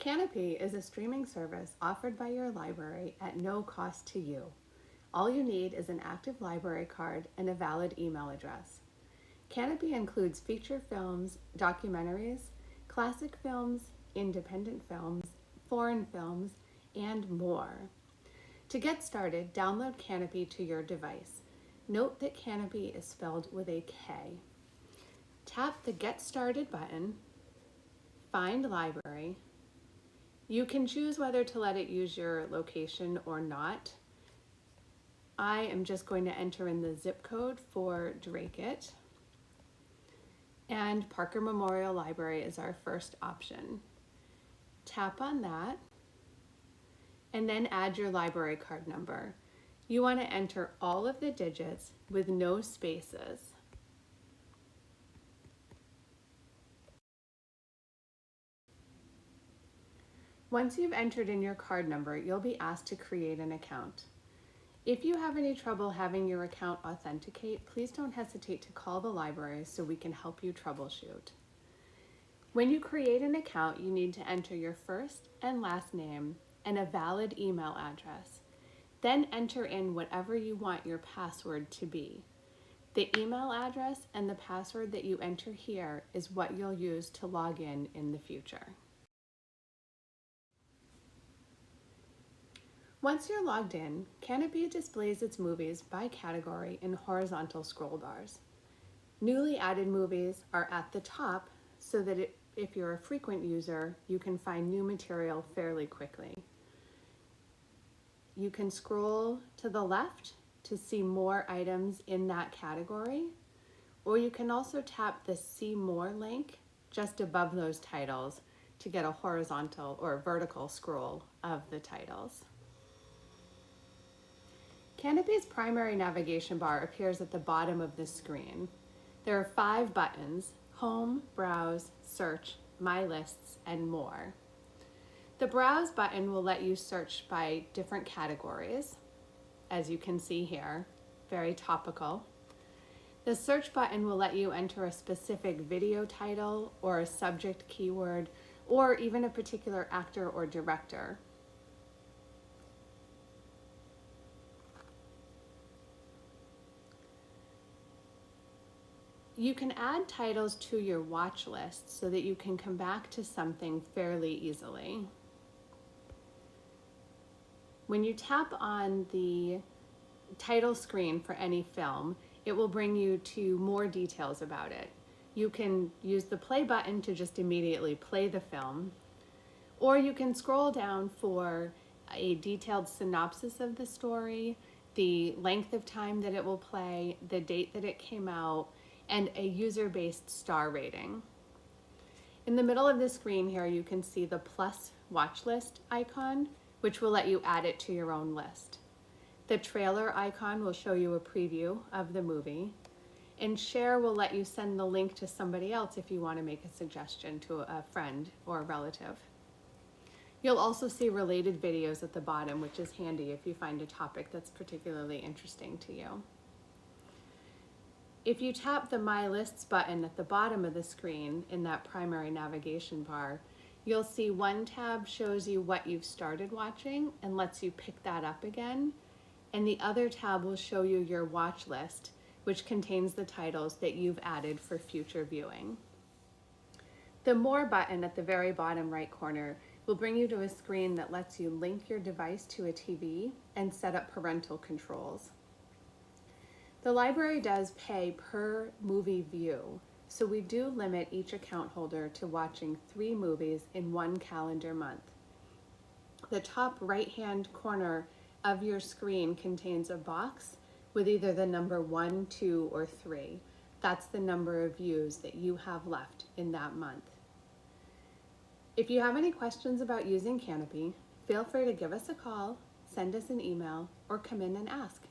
Kanopy is a streaming service offered by your library at no cost to you. All you need is an active library card and a valid email address. Kanopy includes feature films, documentaries, classic films, independent films, foreign films, and more. To get started, download Kanopy to your device. Note that Kanopy is spelled with a K. Tap the Get Started button, find Library. You can choose whether to let it use your location or not. I am just going to enter in the zip code for Dracut. And Parker Memorial Library is our first option. Tap on that and then add your library card number. You want to enter all of the digits with no spaces. Once you've entered in your card number, you'll be asked to create an account. If you have any trouble having your account authenticate, please don't hesitate to call the library so we can help you troubleshoot. When you create an account, you need to enter your first and last name and a valid email address. Then enter in whatever you want your password to be. The email address and the password that you enter here is what you'll use to log in the future. Once you're logged in, Kanopy displays its movies by category in horizontal scroll bars. Newly added movies are at the top so that if you're a frequent user, you can find new material fairly quickly. You can scroll to the left to see more items in that category, or you can also tap the See More link just above those titles to get a horizontal or vertical scroll of the titles. Kanopy's primary navigation bar appears at the bottom of the screen. There are 5 buttons: Home, Browse, Search, My Lists, and More. The Browse button will let you search by different categories, as you can see here, very topical. The Search button will let you enter a specific video title or a subject keyword, or even a particular actor or director. You can add titles to your watch list so that you can come back to something fairly easily. When you tap on the title screen for any film, it will bring you to more details about it. You can use the play button to just immediately play the film, or you can scroll down for a detailed synopsis of the story, the length of time that it will play, the date that it came out, and a user-based star rating. In the middle of the screen here, you can see the plus watch list icon, which will let you add it to your own list. The trailer icon will show you a preview of the movie, and share will let you send the link to somebody else if you want to make a suggestion to a friend or a relative. You'll also see related videos at the bottom, which is handy if you find a topic that's particularly interesting to you. If you tap the My Lists button at the bottom of the screen in that primary navigation bar, you'll see one tab shows you what you've started watching and lets you pick that up again, and the other tab will show you your watch list, which contains the titles that you've added for future viewing. The More button at the very bottom right corner will bring you to a screen that lets you link your device to a TV and set up parental controls. The library does pay per movie view, so we do limit each account holder to watching 3 movies in one calendar month. The top right-hand corner of your screen contains a box with either the number 1, 2, or 3. That's the number of views that you have left in that month. If you have any questions about using Kanopy, feel free to give us a call, send us an email, or come in and ask.